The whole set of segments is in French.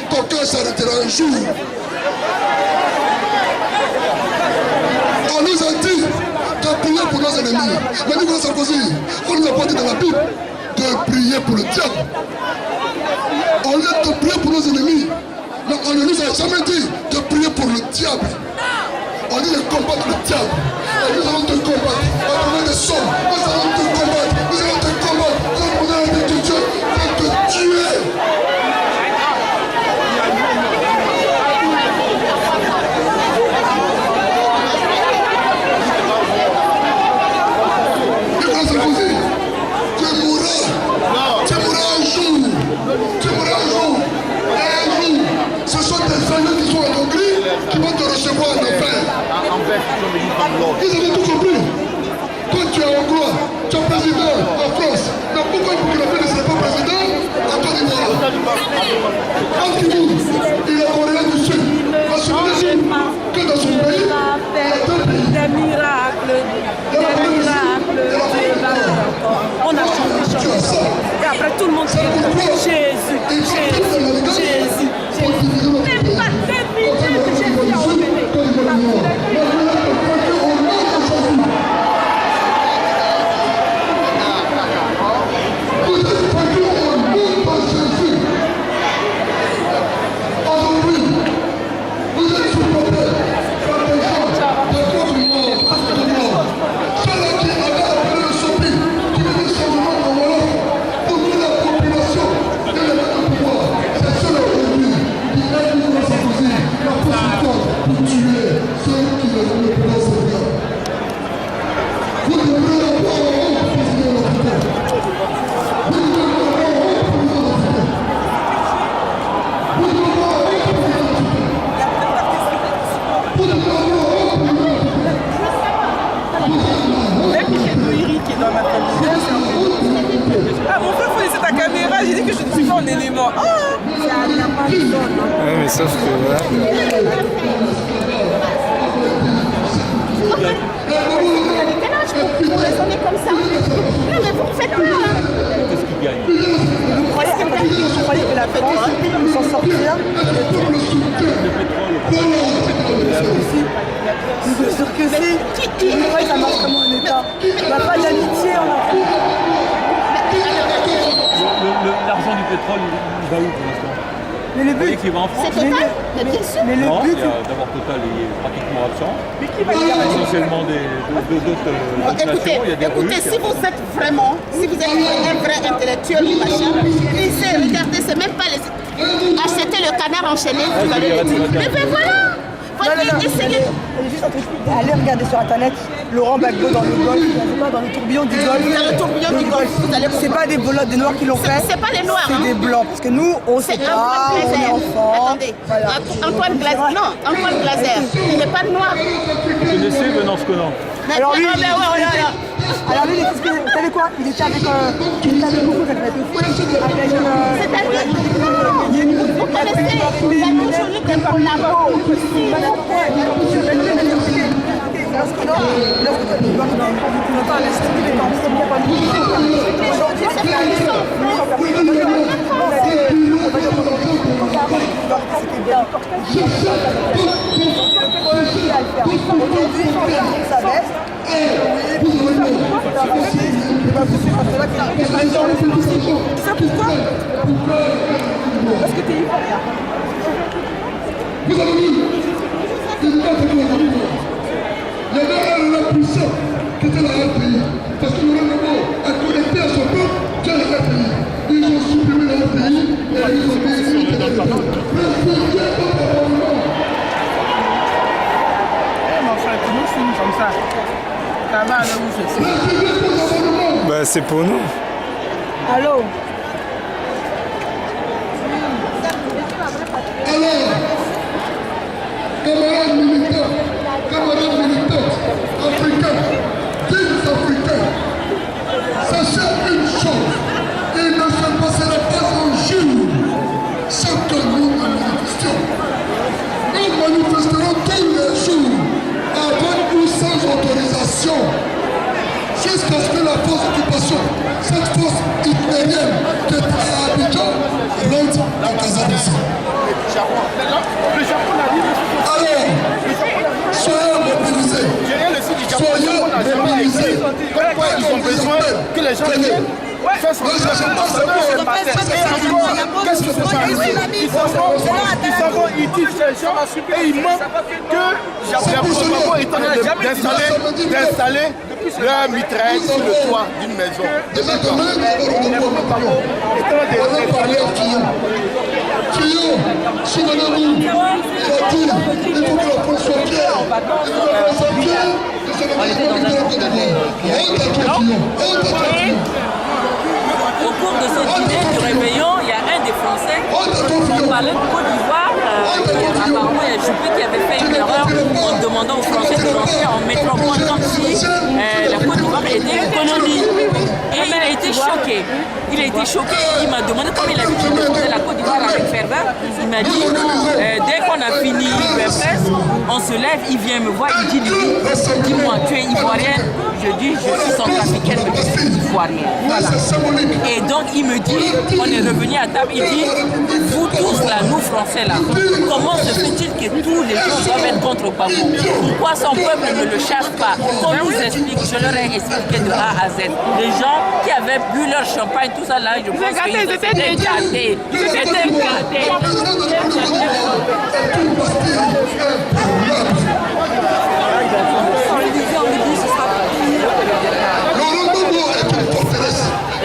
ton cœur s'arrêtera un jour. On nous a dit de prier pour nos ennemis. Mais Nicolas Sarkozy, on nous a pas dit dans la Bible de prier pour le diable. On nous a dit de prier pour nos ennemis. Mais on ne nous a jamais dit de prier pour le diable. On dit de combattre le diable. Et nous allons te combattre. À travers des sommes, nous allons te combattre. Nous allons te combattre. Nous allons demander à Dieu de te tuer. Nicolas Sarkozy, tu mourras. Tu mourras un jour. Tu mourras un jour. Et un jour, ce sont tes amis qui sont en Hongrie qui vont te recevoir en enfer. Ils avaient tout compris. Toi, tu es hongrois, tu es président en France. Mais pourquoi Burkina Faso ne serait pas président en Côte d'Ivoire? Antivou, il est coréen du Sud. Assumez-vous que dans son pays, il y a deux pays. Des miracles, Dieu va faire encore. On a chanté. Et après tout le monde dit Jésus, Jésus. Même pas 2 minutes que Jésus a ouvert. Ah, mon frère, faut laisser ta caméra. J'ai dit que je ne suis pas en élément. Oh, ouais, mais sauf que voilà. Quel âge pour raisonner comme ça? Non, mais vous faites quoi? Qu'est-ce qu'il gagne? vous croyez que la France peut s'en sortir? Bien sûr que si. Pourquoi ça marche comme un État? Il n'y a pas d'amitié en Afrique. L'argent du pétrole, il va où pour l'instant? Mais le Vous voyez but, qu'il va en France? C'est total? Mais bien sûr. mais le Non, but, d'abord Total il est pratiquement absent. mais qui va le faire? Essentiellement d'autres nations, il y a des Écoutez, Russes. si vous êtes vraiment, si vous êtes un vrai intellectuel du machin, lisez, regardez, c'est même pas les... Achetez le canard enchaîné, vous allez le dire. Mais ben voilà! Essayez. Allez regarder sur internet Laurent Gbagbo dans le golfe, dans le tourbillon du golfe. Dans le tourbillon du golfe, vous allez C'est pas des Noirs qui l'ont fait. C'est pas les Noirs, C'est hein. des Blancs. Parce que nous, on sait C'est pas, Antoine on est Glaser. enfants. Attendez, Voilà. Antoine Glaser. Non, Antoine Glaser. Il n'est pas noir. Vous connaissez Venance Conan? Alors lui, Ah, ben ouais, alors lui, vous savez quoi? Il était avec beaucoup de C'est-à-dire, vous connaissez, il y a toujours eu des collabos. Ça pourquoi? Parce que t'es ivoirien. Vous avez vu? Il n'y a pas de quoi. Il y avait la puissance qui était dans leur pays. Parce que le gouvernement a connecté à son peuple dans leur pays. Ils ont supprimé leur pays et ils ont mis le Canada. Mais enfin, tout le monde finit comme ça. Ça va, là où c'est ça. Bah, c'est pour nous. Allô? Alors, camarades militaires, africains, dignes africains, sachez une chose, il ne se passera pas un jour sans que nous manifestions. Nous manifesterons tous les jours, avec ou sans autorisation, jusqu'à ce que la force d'occupation, cette force hitlérienne qui est à Abidjan, rentre à Casablanca. les gens viennent, faire son qu'est-ce que c'est ça? Ils s'en vont, ils tirent ces gens et ils montrent que Gbagbo est en train d'installer leur mitraille sur le toit d'une maison. Fillon, souvenez-vous, il a dit, il faut que la France soit fière. Il faut que la France soit fière de ce moment Au cours de ce dîner du réveillon, il y a un des Français qui parlait de Côte d'Ivoire, apparemment il y a Juppé qui avait fait une erreur en demandant aux Français de rentrer en métropole comme si la Côte d'Ivoire était une colonie. Et il a été choqué. Il a été choqué et il m'a demandé comment il a dit de défendre la Côte d'Ivoire avec ferveur. Il m'a dit, dès qu'on a fini l'Ouest-Presse, on se lève, il vient me voir, il dit, dis-moi, tu es ivoirienne? Je dis, je suis centrafricaine, mais je suis ivoirienne. Voilà. Et donc il me dit, on est revenu à table, il dit, vous tous là, nous Français là, comment se fait-il que tous les gens doivent être contre Gbagbo? Pourquoi son peuple ne le chasse pas? Qu'on nous explique, je leur ai expliqué de A à Z. Les gens qui avaient bu leur champagne, tout ça là, je pense qu'ils étaient gâtés. Ils étaient gâtés.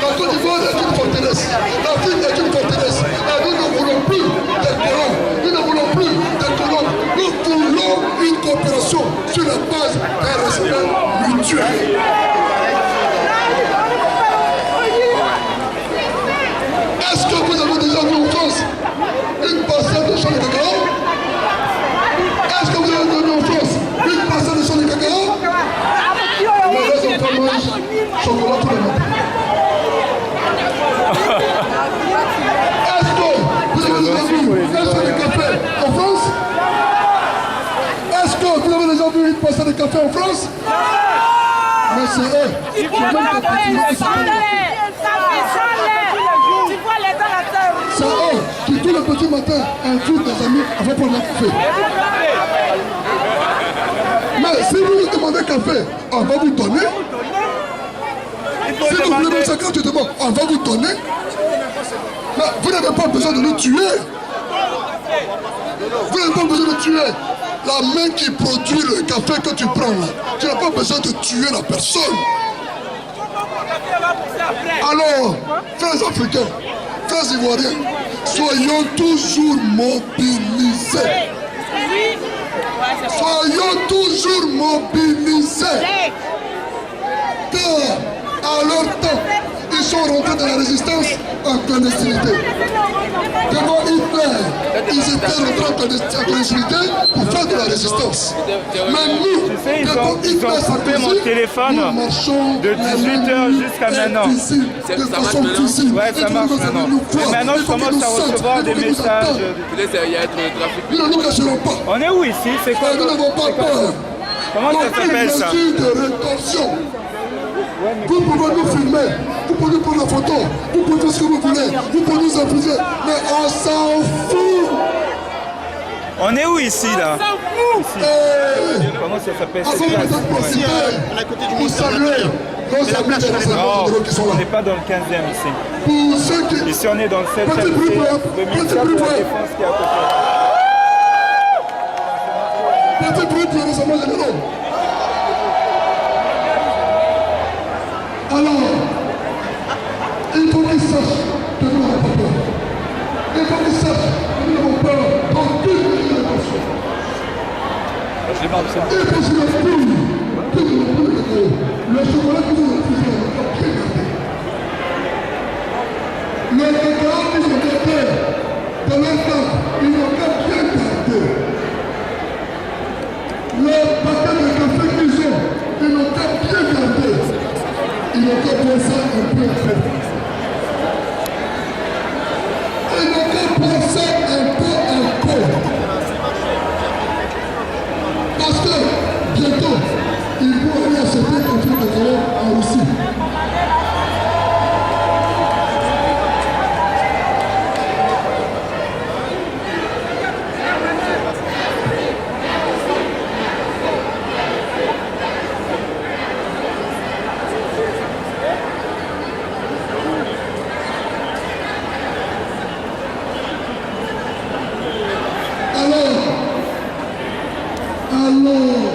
La Côte d'Ivoire est une forteresse. L'Afrique est une forteresse. Et nous ne voulons plus des colons. Nous ne voulons plus des colons. Nous voulons une coopération sur la base d'un respect mutuel. Est-ce que vous avez déjà vu en France une parcelle de champs de cacao? Est-ce que vous avez vu en France une parcelle de champs de cacao? Les enfants mangent chocolat tous les matins. Est-ce que vous avez déjà vu un champ de café en France? Est-ce que vous avez déjà vu une parcelle de café en France? Mais c'est eux. Tu vois les dans la terre. C'est eux qui tous les petits matins invitent des amis avant pour le café. Mais si vous lui demandez café, on va vous donner. Si vous voulez mettre ça gratuitement, on va vous donner. Mais vous n'avez pas besoin de nous tuer. Vous n'avez pas besoin de tuer. La main qui produit le café que tu prends là, tu n'as pas besoin de tuer la personne. Alors, frères africains, frères ivoiriens, soyons toujours mobilisés. Soyons toujours mobilisés. Car à leur temps, ils sont rentrés dans la résistance en clandestinité. Devant Hitler, ils étaient rentrés en clandestinité pour faire de la résistance. Mais nous, ils ont coupé mon téléphone de 18h jusqu'à maintenant. Ça marche maintenant? Ouais, ça marche maintenant. Et maintenant, je commence à recevoir des messages. Peut-être qu'il y a trop de trafic. Nous ne nous cacherons pas. On est où ici? C'est quoi? Nous n'avons pas peur. Comment ça s'appelle ça? De rétorsion. Vous pouvez nous filmer, vous pouvez nous prendre la photo, vous pouvez faire ce que vous voulez, vous pouvez nous imposer, mais on s'en fout. On est où ici là? Ici. Comment ça s'appelle cette place? Pour saluer nos amis des réservoirs qui sont là. On n'est pas dans le 15e ici. Pour ceux qui... Ici on est dans le 7e. Petit bruit, Le ministère de la Défense qui est à côté. Petit bruit pour les renseignements généraux. Alors, il faut qu'ils sachent que nous n'avons pas peur. Il faut qu'ils sachent que nous n'avons peur dans toutes les générations. Il faut qu'ils sachent que nous n'avons plus de cacao. Le chocolat que vous avez refusé, on n'a pas bien gardé. Le cacao qu'ils ont gardé de leur temps, ils n'ont pas bien gardé. Le paquet de café qu'ils ont, ils n'ont pas bien gardé. Il n'a qu'à penser un peu à fait. Il n'a qu'à penser un peu à peu. Parce que bientôt, ils vont aller acheter un peu de cacao en Russie. allons